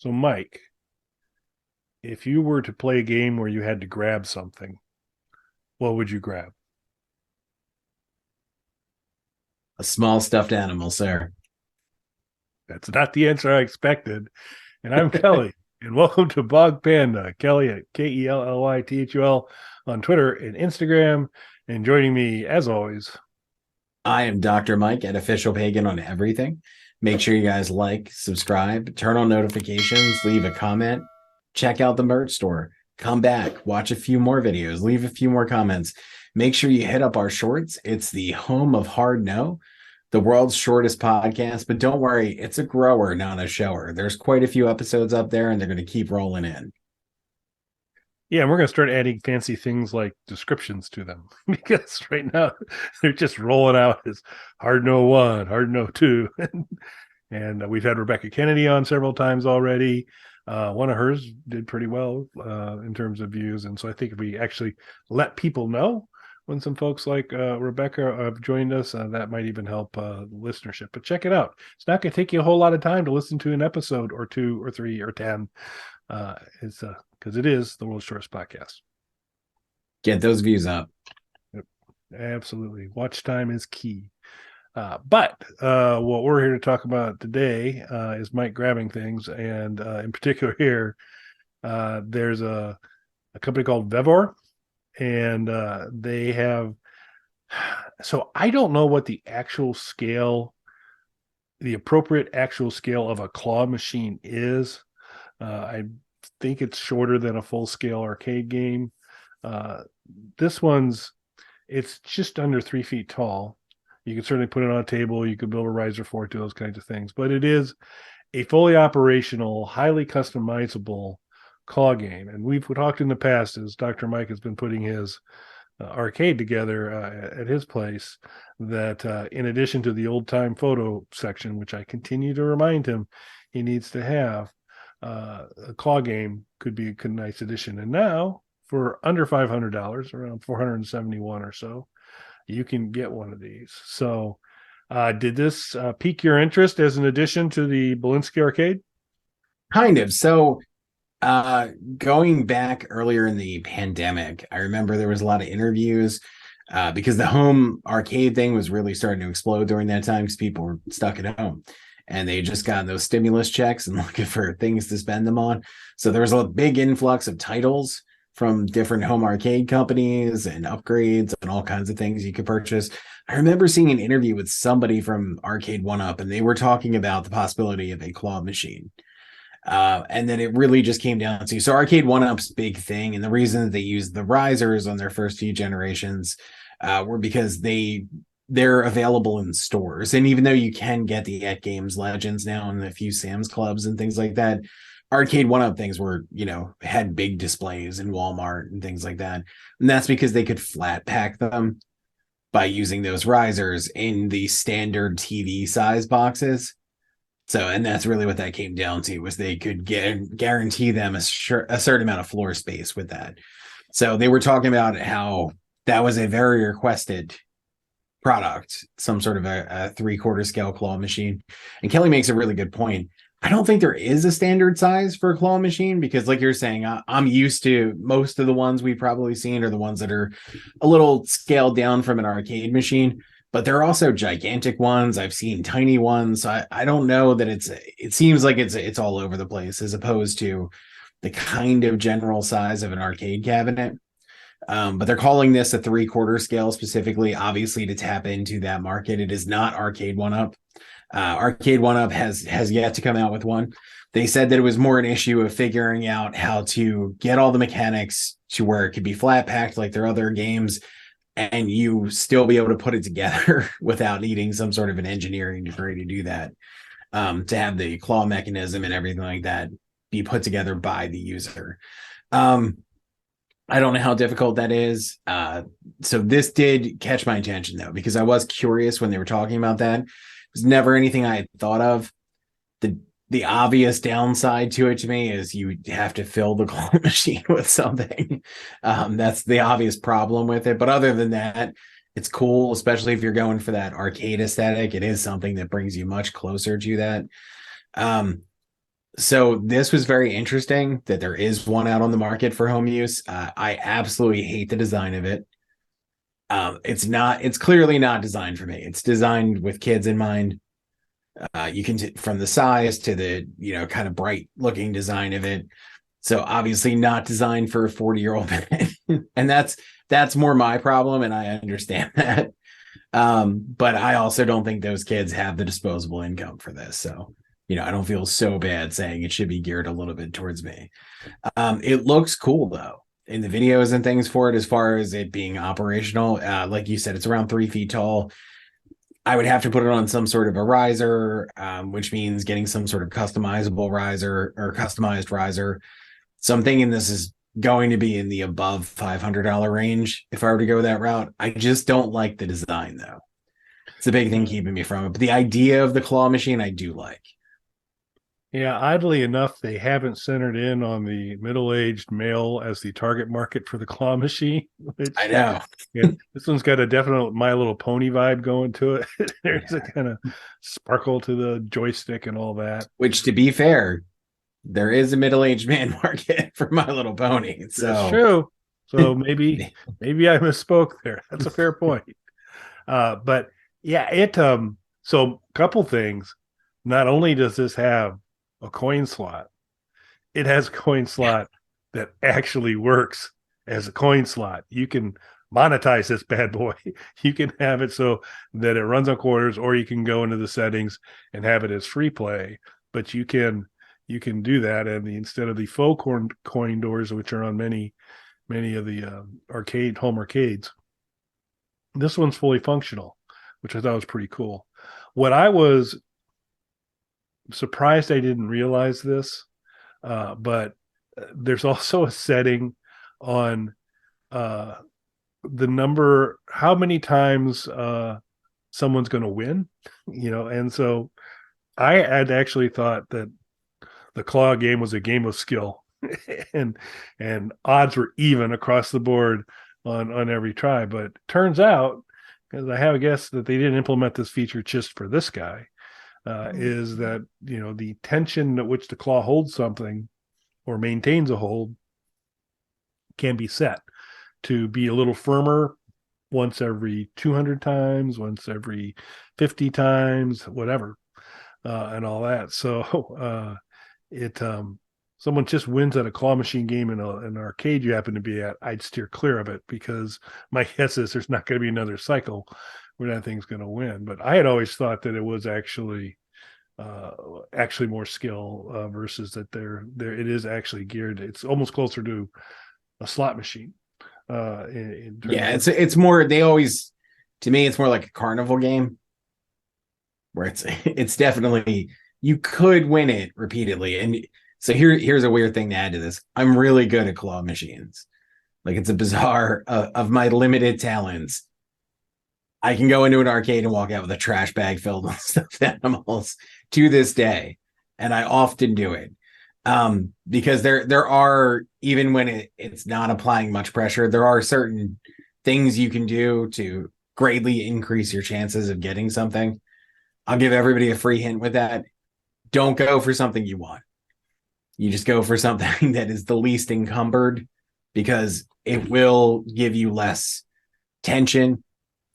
So, Mike, if you were to play a game where you had to grab something, what would you grab? A small stuffed animal, sir. That's not the answer I expected. And I'm Kelly, and welcome to Bog Panda. Kelly at KELLYTHUL on Twitter and Instagram. And joining me, as always, I am Dr. Mike at Official Pagan on everything. Make sure you guys like, subscribe, turn on notifications, leave a comment, check out the merch store, come back, watch a few more videos, leave a few more comments. Make sure you hit up our shorts. It's the home of Hard No, the world's shortest podcast. But don't worry, it's a grower, not a shower. There's quite a few episodes up there, and they're going to keep rolling in. yeah, and we're going to start adding fancy things like descriptions to them because right now they're just rolling out as Hard No 1, Hard No 2. And we've had Rebecca Kennedy on several times already. One of hers did pretty well in terms of views. And so I think if we actually let people know when some folks like Rebecca have joined us, that might even help the listenership. But check it out. It's not going to take you a whole lot of time to listen to an episode or two or three or 10. It's because it is the world's shortest podcast. Get those views up. Yep, absolutely. Watch time is key. But what we're here to talk about today is Mike grabbing things. And in particular here, there's a company called Vevor, and they have, so I don't know what the appropriate actual scale of a claw machine is. I think it's shorter than a full scale arcade game. This it's just under 3 feet tall. You can certainly put it on a table. You could build a riser for it, do those kinds of things. But it is a fully operational, highly customizable claw game. And we've talked in the past as Dr. Mike has been putting his arcade together at his place that in addition to the old time photo section, which I continue to remind him he needs to have, a claw game could be a nice addition. And now for under $500, around 471 or so, you can get one of these. So, did this pique your interest as an addition to the Belinsky arcade? Kind of. So, going back earlier in the pandemic, I remember there was a lot of interviews because the home arcade thing was really starting to explode during that time because people were stuck at home and they just got those stimulus checks and looking for things to spend them on. So there was a big influx of titles from different home arcade companies and upgrades and all kinds of things you could purchase. I remember seeing an interview with somebody from Arcade One Up, and they were talking about the possibility of a claw machine. And then it really just came down to, so Arcade One Up's big thing, and the reason that they used the risers on their first few generations were because they're available in stores. And even though you can get the At Games Legends now in a few Sam's Clubs and things like that, Arcade One Up things were, had big displays in Walmart and things like that. And that's because they could flat pack them by using those risers in the standard TV size boxes. So, and that's really what that came down to, was they could guarantee them a certain amount of floor space with that. So they were talking about how that was a very requested product, some sort of a 3/4 scale claw machine. And Kelly makes a really good point. I don't think there is a standard size for a claw machine because, like you're saying, I'm used to most of the ones we've probably seen are the ones that are a little scaled down from an arcade machine, but there are also gigantic ones. I've seen tiny ones. So I don't know that it seems like it's all over the place as opposed to the kind of general size of an arcade cabinet. But they're calling this a 3/4 scale specifically, obviously, to tap into that market. It is not Arcade One Up. Arcade One Up has yet to come out with one. They said that it was more an issue of figuring out how to get all the mechanics to where it could be flat packed like their other games, and you still be able to put it together without needing some sort of an engineering degree to do that. To have the claw mechanism and everything like that be put together by the user. I don't know how difficult that is. So this did catch my attention though, because I was curious when they were talking about that. It was never anything I had thought of. The obvious downside to it to me is you have to fill the claw machine with something. That's the obvious problem with it. But other than that, it's cool, especially if you're going for that arcade aesthetic. It is something that brings you much closer to that. So this was very interesting that there is one out on the market for home use. I absolutely hate the design of it. It's clearly not designed for me. It's designed with kids in mind. You can from the size to the, kind of bright looking design of it. So obviously not designed for a 40-year-old man. And that's more my problem. And I understand that. But I also don't think those kids have the disposable income for this. So, I don't feel so bad saying it should be geared a little bit towards me. It looks cool though in the videos and things for it, as far as it being operational. Like you said, it's around 3 feet tall. I would have to put it on some sort of a riser, which means getting some sort of customizable riser or customized riser. So I'm thinking this is going to be in the above $500 range if I were to go that route. I just don't like the design though. It's a big thing keeping me from it. But the idea of the claw machine, I do like. Yeah, oddly enough, they haven't centered in on the middle-aged male as the target market for the claw machine. Which, I know. yeah, this one's got a definite My Little Pony vibe going to it. There's Yeah. a kind of sparkle to the joystick and all that. Which, to be fair, there is a middle-aged man market for My Little Pony. That's So true. So maybe I misspoke there. That's a fair point. But yeah, so a couple things. Not only does this have a coin slot, it has a coin slot that actually works as a coin slot. You can monetize this bad boy. You can have it so that it runs on quarters, or you can go into the settings and have it as free play. But you can do that, and instead of the faux coin doors, which are on many of the home arcades, this one's fully functional, which I thought was pretty cool. What I was surprised I didn't realize this, but there's also a setting on uh, the number, how many times someone's going to win, and so I had actually thought that the claw game was a game of skill, and odds were even across the board on every try. But turns out, because I have a guess that they didn't implement this feature just for this guy, is that the tension at which the claw holds something or maintains a hold can be set to be a little firmer once every 200 times, once every 50 times, whatever, and all that. So it someone just wins at a claw machine game in an arcade you happen to be at, I'd steer clear of it, because my guess is there's not going to be another cycle where that thing's going to win. But I had always thought that it was actually more skill, versus that there it is actually geared. It's almost closer to a slot machine. In Yeah, terms of, it's more, they always, to me, it's more like a carnival game where it's definitely, you could win it repeatedly. And so here's a weird thing to add to this. I'm really good at claw machines. Like, it's a bizarre, of my limited talents, I can go into an arcade and walk out with a trash bag filled with stuffed animals to this day. And I often do it. Because there are, even when it's not applying much pressure, there are certain things you can do to greatly increase your chances of getting something. I'll give everybody a free hint with that. Don't go for something you want. You just go for something that is the least encumbered, because it will give you less tension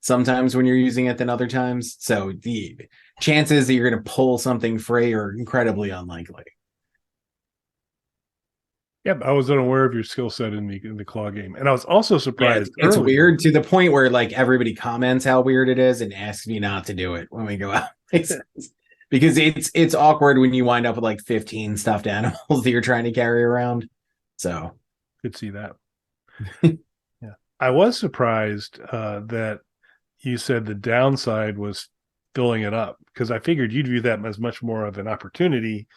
sometimes when you're using it than other times. So the chances that you're going to pull something free are incredibly unlikely. yeah, I was unaware of your skill set in the claw game, and I was also Yeah, surprised it's earlier. weird to the point where like everybody comments how weird it is and asks me not to do it when we go out. Because it's awkward when you wind up with like 15 stuffed animals that you're trying to carry around. So Could see that. Yeah, I was surprised that you said the downside was filling it up, because I figured you'd view that as much more of an opportunity,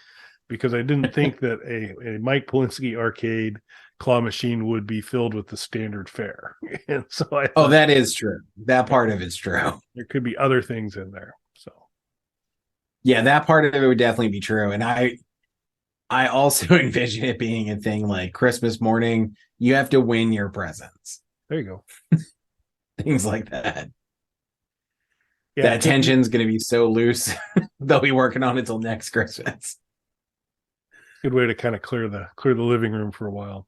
because I didn't think that a Mike Polinsky arcade claw machine would be filled with the standard fare. And so I thought, that is true. That part of it's true. there could be other things in there. So Yeah, that part of it would definitely be true. And I also envision it being a thing like Christmas morning, you have to win your presents. there you go. Things like that. Yeah, That tension's going to be so loose. They'll be working on it until next Christmas. Good way to kind of clear the living room for a while.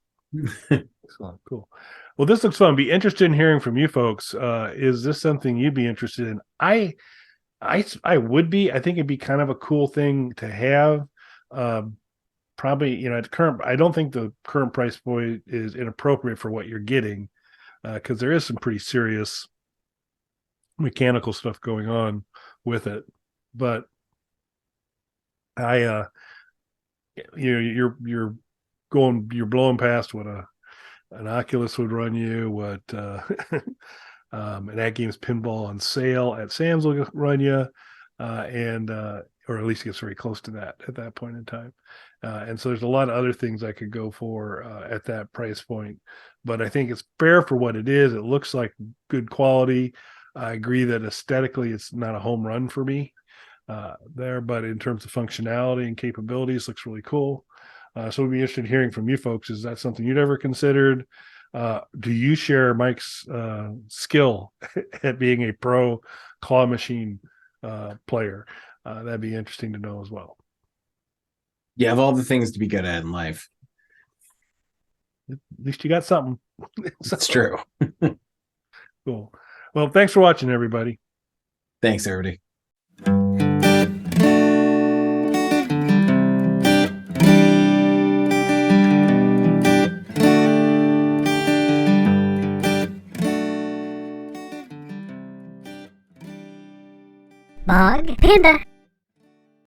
Excellent. Cool. Well, this looks fun. Be interested in hearing from you folks. Is this something you'd be interested in? I would be. I think it'd be kind of a cool thing to have. Um, Probably, at current, I don't think the current price point is inappropriate for what you're getting, because there is some pretty serious mechanical stuff going on with it. But I, you're blowing past what an Oculus would run you, what and that game's pinball on sale at Sam's will run you, and or at least gets very close to that at that point in time. And so there's a lot of other things I could go for at that price point, but I think it's fair for what it is. It looks like good quality. I agree that aesthetically it's not a home run for me there, but in terms of functionality and capabilities, looks really cool. So we'd be interested in hearing from you folks. Is that something you'd ever considered? Do you share Mike's skill at being a pro claw machine player? That'd be interesting to know as well. You have all the things to be good at in life. At least you got something. That's true. Cool. Well, thanks for watching, everybody. Thanks, everybody. Bog Panda.